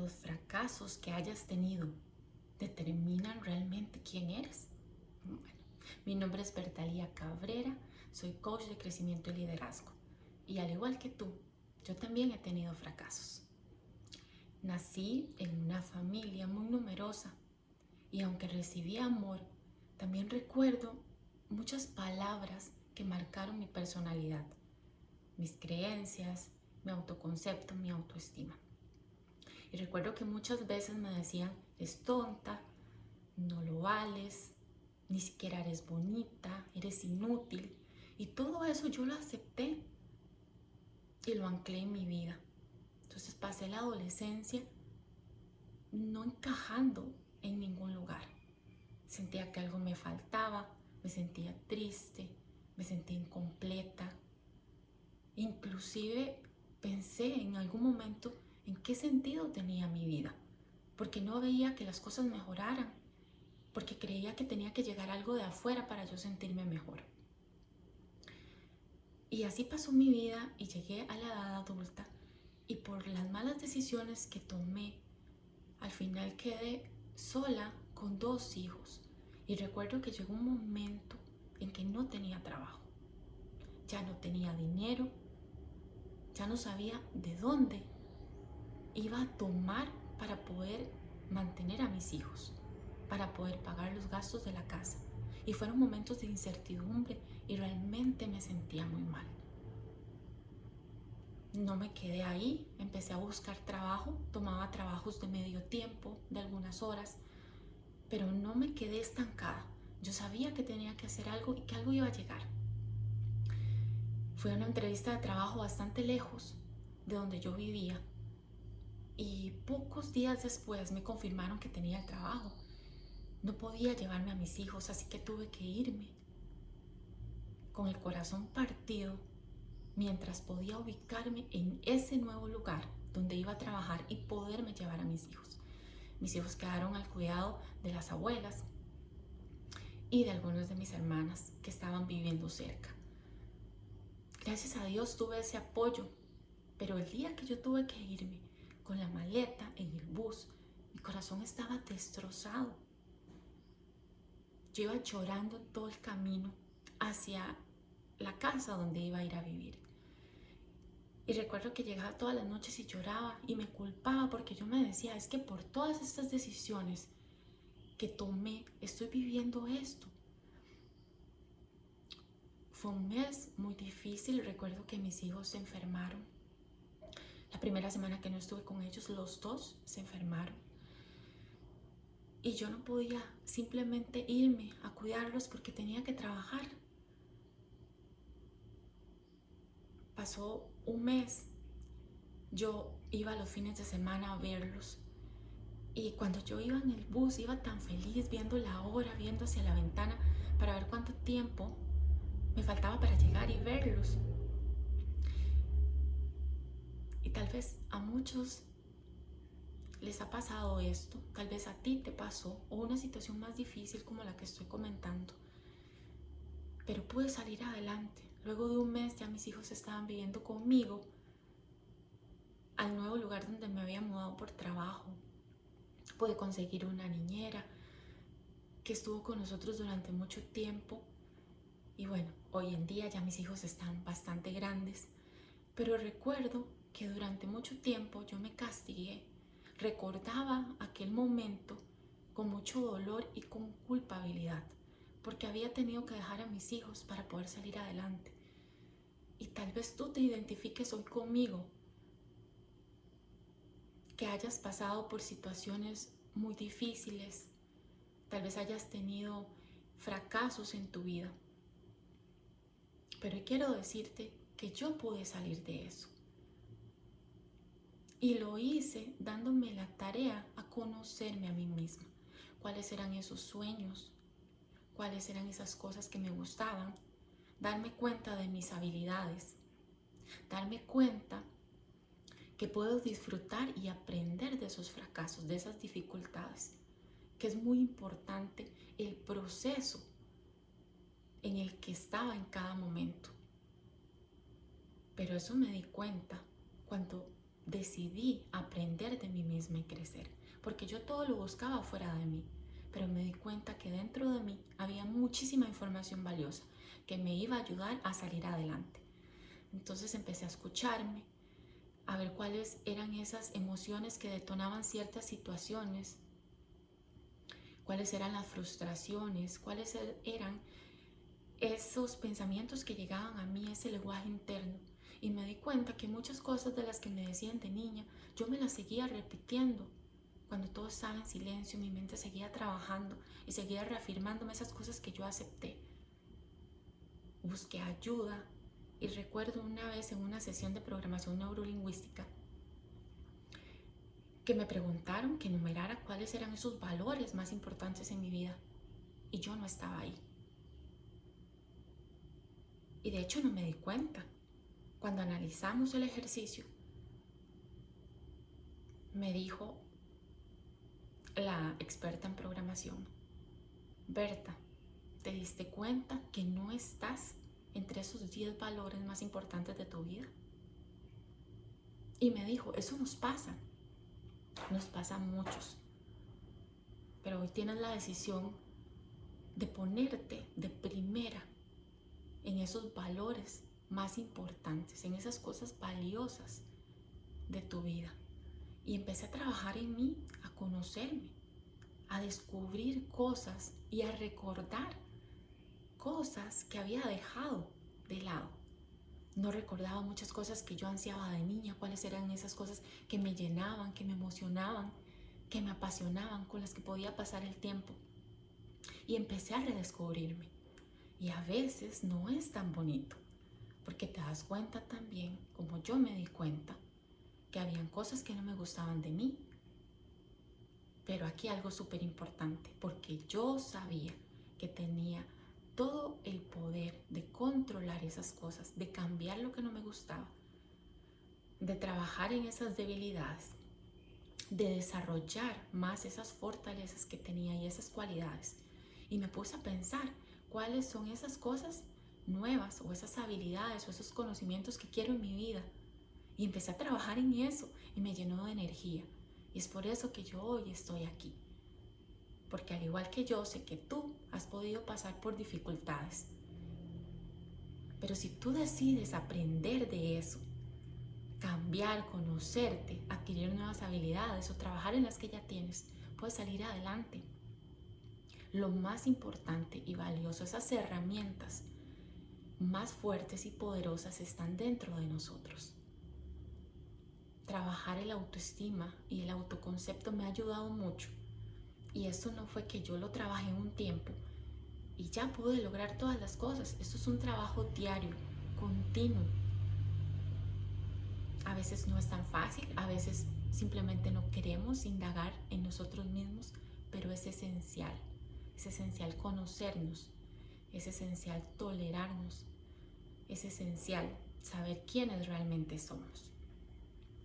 los fracasos que hayas tenido determinan realmente quién eres? Bueno, mi nombre es Bertalía Cabrera, soy coach de crecimiento y liderazgo. Y al igual que tú, yo también he tenido fracasos. Nací en una familia muy numerosa y aunque recibí amor, también recuerdo muchas palabras que marcaron mi personalidad, mis creencias, mi autoconcepto, mi autoestima. Y recuerdo que muchas veces me decían, es tonta, no lo vales, ni siquiera eres bonita, eres inútil. Y todo eso yo lo acepté y lo anclé en mi vida. Entonces pasé la adolescencia no encajando en ningún lugar. Sentía que algo me faltaba, me sentía triste, me sentía incompleta. Inclusive pensé en algún momento en qué sentido tenía mi vida, porque no veía que las cosas mejoraran, porque creía que tenía que llegar algo de afuera para yo sentirme mejor. Y así pasó mi vida y llegué a la edad adulta y por las malas decisiones que tomé, al final quedé sola con 2 hijos. Y recuerdo que llegó un momento en que no tenía trabajo, ya no tenía dinero, ya no sabía de dónde iba a tomar para poder mantener a mis hijos, para poder pagar los gastos de la casa. Y fueron momentos de incertidumbre y realmente me sentía muy mal. No me quedé ahí, empecé a buscar trabajo, tomaba trabajos de medio tiempo, de algunas horas, pero no me quedé estancada. Yo sabía que tenía que hacer algo y que algo iba a llegar. Fue una entrevista de trabajo bastante lejos de donde yo vivía y pocos días después me confirmaron que tenía el trabajo. No podía llevarme a mis hijos, así que tuve que irme con el corazón partido mientras podía ubicarme en ese nuevo lugar donde iba a trabajar y poderme llevar a mis hijos. Mis hijos quedaron al cuidado de las abuelas y de algunas de mis hermanas que estaban viviendo cerca. Gracias a Dios tuve ese apoyo, pero el día que yo tuve que irme con la maleta en el bus, mi corazón estaba destrozado. Yo iba llorando todo el camino hacia la casa donde iba a ir a vivir. Y recuerdo que llegaba todas las noches y lloraba y me culpaba porque yo me decía, es que por todas estas decisiones que tomé, estoy viviendo esto. Fue un mes muy difícil, recuerdo que mis hijos se enfermaron. La primera semana que no estuve con ellos, los 2 se enfermaron. Y yo no podía simplemente irme a cuidarlos porque tenía que trabajar. Pasó un mes, yo iba los fines de semana a verlos y cuando yo iba en el bus iba tan feliz viendo la hora, viendo hacia la ventana para ver cuánto tiempo me faltaba para llegar y verlos. Y tal vez a muchos les ha pasado esto, tal vez a ti te pasó o una situación más difícil como la que estoy comentando, pero pude salir adelante. Luego de un mes ya mis hijos estaban viviendo conmigo al nuevo lugar donde me había mudado por trabajo. Pude conseguir una niñera que estuvo con nosotros durante mucho tiempo y bueno, hoy en día ya mis hijos están bastante grandes, pero recuerdo que durante mucho tiempo yo me castigué, recordaba aquel momento con mucho dolor y con culpabilidad, porque había tenido que dejar a mis hijos para poder salir adelante. Y tal vez tú te identifiques hoy conmigo, que hayas pasado por situaciones muy difíciles, tal vez hayas tenido fracasos en tu vida. Pero quiero decirte que yo pude salir de eso. Y lo hice dándome la tarea a conocerme a mí misma. ¿Cuáles eran esos sueños? ¿Cuáles eran esas cosas que me gustaban? Darme cuenta de mis habilidades. Darme cuenta que puedo disfrutar y aprender de esos fracasos, de esas dificultades. Que es muy importante el proceso en el que estaba en cada momento. Pero eso me di cuenta cuando decidí aprender de mí misma. permitirme crecer, porque yo todo lo buscaba fuera de mí, pero me di cuenta que dentro de mí había muchísima información valiosa que me iba a ayudar a salir adelante. Entonces empecé a escucharme, a ver cuáles eran esas emociones que detonaban ciertas situaciones, cuáles eran las frustraciones, cuáles eran esos pensamientos que llegaban a mí, ese lenguaje interno. Y me di cuenta que muchas cosas de las que me decían de niña, yo me las seguía repitiendo. Cuando todo estaba en silencio, mi mente seguía trabajando y seguía reafirmándome esas cosas que yo acepté. Busqué ayuda y recuerdo una vez en una sesión de programación neurolingüística que me preguntaron que enumerara cuáles eran esos valores más importantes en mi vida y yo no estaba ahí. Y de hecho no me di cuenta. Cuando analizamos el ejercicio, me dijo la experta en programación: Berta, ¿te diste cuenta que no estás entre esos 10 valores más importantes de tu vida? Y me dijo, eso nos pasa a muchos, pero hoy tienes la decisión de ponerte de primera en esos valores más importantes, en esas cosas valiosas de tu vida. Y empecé a trabajar en mí, a conocerme, a descubrir cosas y a recordar cosas que había dejado de lado. No recordaba muchas cosas que yo ansiaba de niña, cuáles eran esas cosas que me llenaban, que me emocionaban, que me apasionaban, con las que podía pasar el tiempo. Y empecé a redescubrirme. Y a veces no es tan bonito, porque te das cuenta también, como yo me di cuenta, que habían cosas que no me gustaban de mí. Pero aquí algo súper importante, porque yo sabía que tenía todo el poder de controlar esas cosas, de cambiar lo que no me gustaba, de trabajar en esas debilidades, de desarrollar más esas fortalezas que tenía y esas cualidades. Y me puse a pensar cuáles son esas cosas nuevas o esas habilidades o esos conocimientos que quiero en mi vida. Y empecé a trabajar en eso y me llenó de energía. Y es por eso que yo hoy estoy aquí. Porque al igual que yo, sé que tú has podido pasar por dificultades. Pero si tú decides aprender de eso, cambiar, conocerte, adquirir nuevas habilidades o trabajar en las que ya tienes, puedes salir adelante. Lo más importante y valioso, esas herramientas más fuertes y poderosas están dentro de nosotros. Trabajar el autoestima y el autoconcepto me ha ayudado mucho. Y eso no fue que yo lo trabajé en un tiempo y ya pude lograr todas las cosas. Esto es un trabajo diario, continuo. A veces no es tan fácil, a veces simplemente no queremos indagar en nosotros mismos, pero es esencial conocernos, es esencial tolerarnos, es esencial saber quiénes realmente somos.